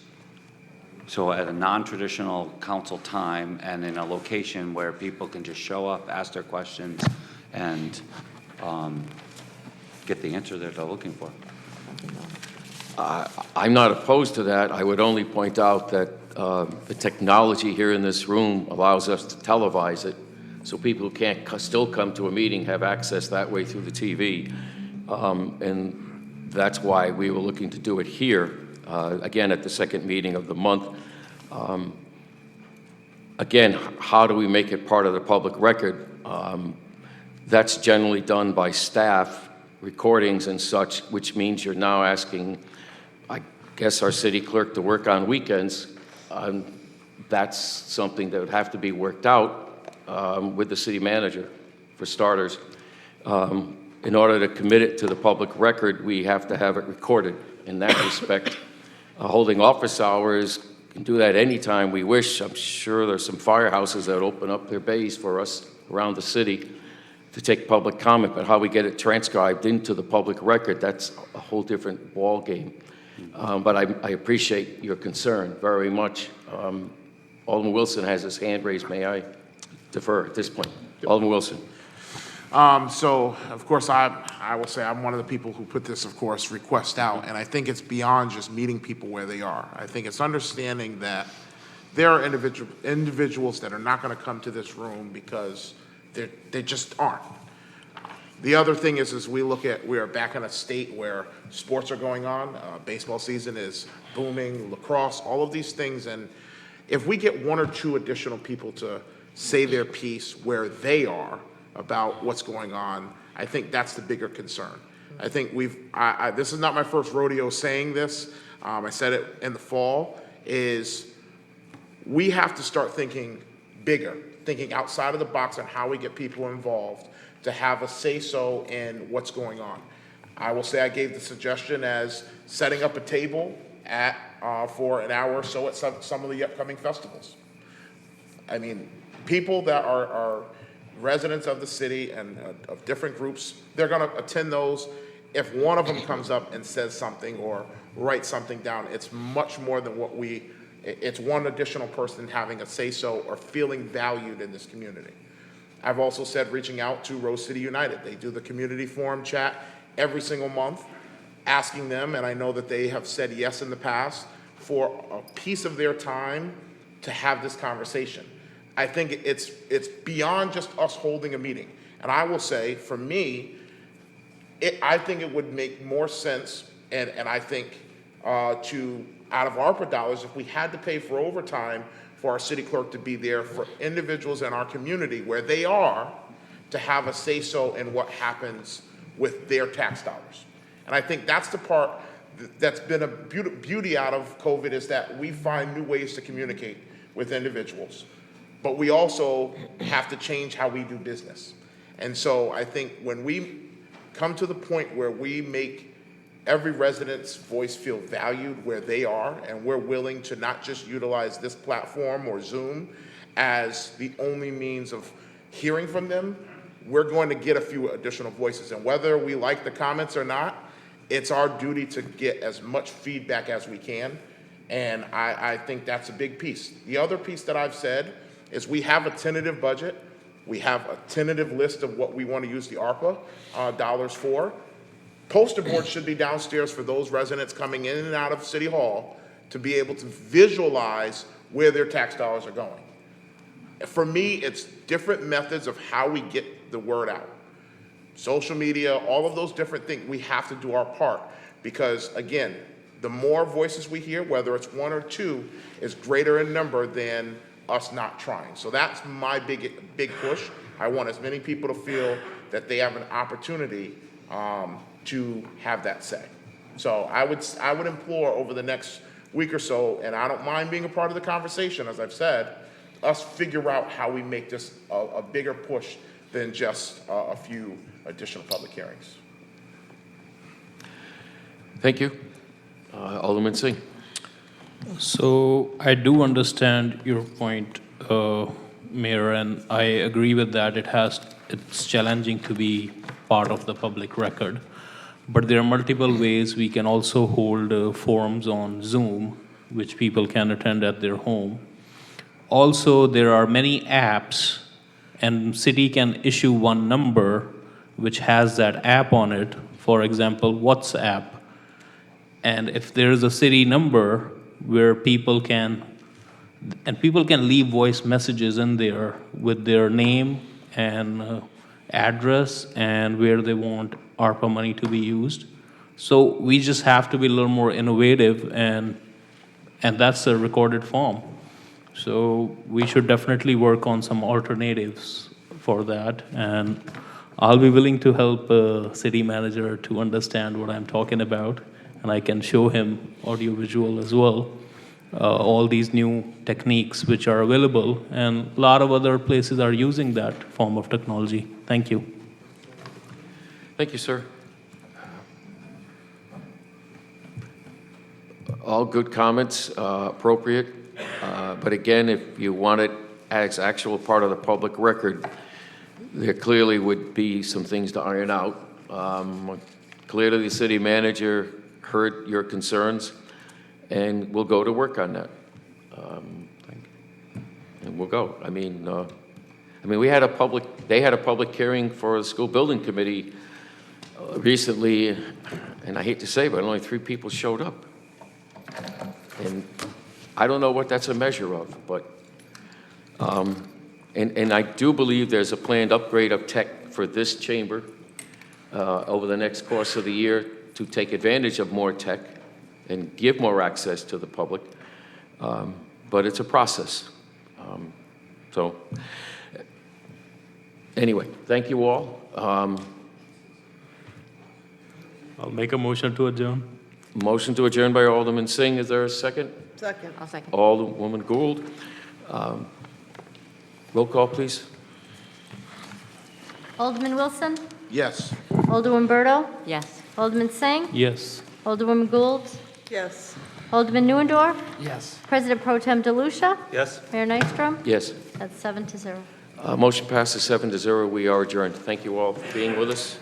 So at a non-traditional council time and in a location where people can just show up, ask their questions, and get the answer that they're looking for. I'm not opposed to that. I would only point out that the technology here in this room allows us to televise it, so people who can't still come to a meeting have access that way through the TV. And that's why we were looking to do it here, again, at the second meeting of the month. Again, how do we make it part of the public record? That's generally done by staff, recordings and such, which means you're now asking, I guess, our city clerk to work on weekends. That's something that would have to be worked out with the city manager, for starters. In order to commit it to the public record, we have to have it recorded. In that respect, holding office hours, can do that anytime we wish. I'm sure there's some firehouses that open up their bays for us around the city to take public comment, but how we get it transcribed into the public record, that's a whole different ball game. But I appreciate your concern very much. Alderman Wilson has his hand raised. May I defer at this point? Alderman Wilson. So, of course, I will say I'm one of the people who put this, of course, request out, and I think it's beyond just meeting people where they are. I think it's understanding that there are individuals that are not going to come to this room because they just aren't. The other thing is we are back in a state where sports are going on, baseball season is booming, lacrosse, all of these things, and if we get one or two additional people to say their piece where they are about what's going on, I think that's the bigger concern. I think this is not my first rodeo saying this, I said it in the fall, is we have to start thinking bigger, thinking outside of the box on how we get people involved to have a say-so in what's going on. I will say I gave the suggestion as setting up a table for an hour or so at some of the upcoming festivals. I mean, people that are residents of the city and of different groups, they're going to attend those. If one of them comes up and says something or writes something down, it's much more than it's one additional person having a say-so or feeling valued in this community. I've also said reaching out to Rose City United. They do the community forum chat every single month, asking them, and I know that they have said yes in the past, for a piece of their time to have this conversation. I think it's beyond just us holding a meeting. And I will say, for me, I think it would make more sense, and I think out of ARPA dollars, if we had to pay for overtime for our city clerk to be there for individuals in our community where they are, to have a say-so in what happens with their tax dollars. And I think that's the part that's been a beauty out of COVID, is that we find new ways to communicate with individuals. But we also have to change how we do business. And so I think when we come to the point where we make every resident's voice feel valued where they are, and we're willing to not just utilize this platform or Zoom as the only means of hearing from them, we're going to get a few additional voices. And whether we like the comments or not, it's our duty to get as much feedback as we can. And I think that's a big piece. The other piece that I've said is we have a tentative budget. We have a tentative list of what we want to use the ARPA dollars for. Poster board should be downstairs for those residents coming in and out of City Hall to be able to visualize where their tax dollars are going. For me, it's different methods of how we get the word out. Social media, all of those different things, we have to do our part, because again, the more voices we hear, whether it's one or two, is greater in number than us not trying. So that's my big push. I want as many people to feel that they have an opportunity to have that say. So I would implore over the next week or so, and I don't mind being a part of the conversation, as I've said, us figure out how we make this a bigger push than just a few additional public hearings. Thank you. Alderman Singh. So I do understand your point, Mayor, and I agree with that. It's challenging to be part of the public record. But there are multiple ways we can also hold forums on Zoom, which people can attend at their home. Also, there are many apps, and city can issue one number which has that app on it, for example, WhatsApp. And if there is a city number where people can leave voice messages in there with their name and address and where they want ARPA money to be used. So we just have to be a little more innovative, and that's a recorded form. So we should definitely work on some alternatives for that, and I'll be willing to help a city manager to understand what I'm talking about, and I can show him audiovisual as well, all these new techniques which are available, and a lot of other places are using that form of technology. Thank you. Thank you, sir. All good comments, appropriate. But again, if you want it as actual part of the public record, there clearly would be some things to iron out. Clearly, the city manager heard your concerns, and we'll go to work on that. And we'll go. I mean, they had a public hearing for the school building committee recently, and I hate to say, but only 3 people showed up. And I don't know what that's a measure of, but, and I do believe there's a planned upgrade of tech for this chamber over the next course of the year to take advantage of more tech and give more access to the public, but it's a process. So anyway, thank you all. I'll make a motion to adjourn. Motion to adjourn by Alderman Singh. Is there a second? Second. I'll second. Alderwoman Gould. Roll call, please. Alderman Wilson? Yes. Alderwoman Berto? Yes. Alderman Singh? Yes. Alderwoman Gould? Yes. Alderman Neuendorf? Yes. President Pro Tem DeLucia? Yes. Mayor Nystrom? Yes. That's 7-0. Motion passes 7-0. We are adjourned. Thank you all for being with us.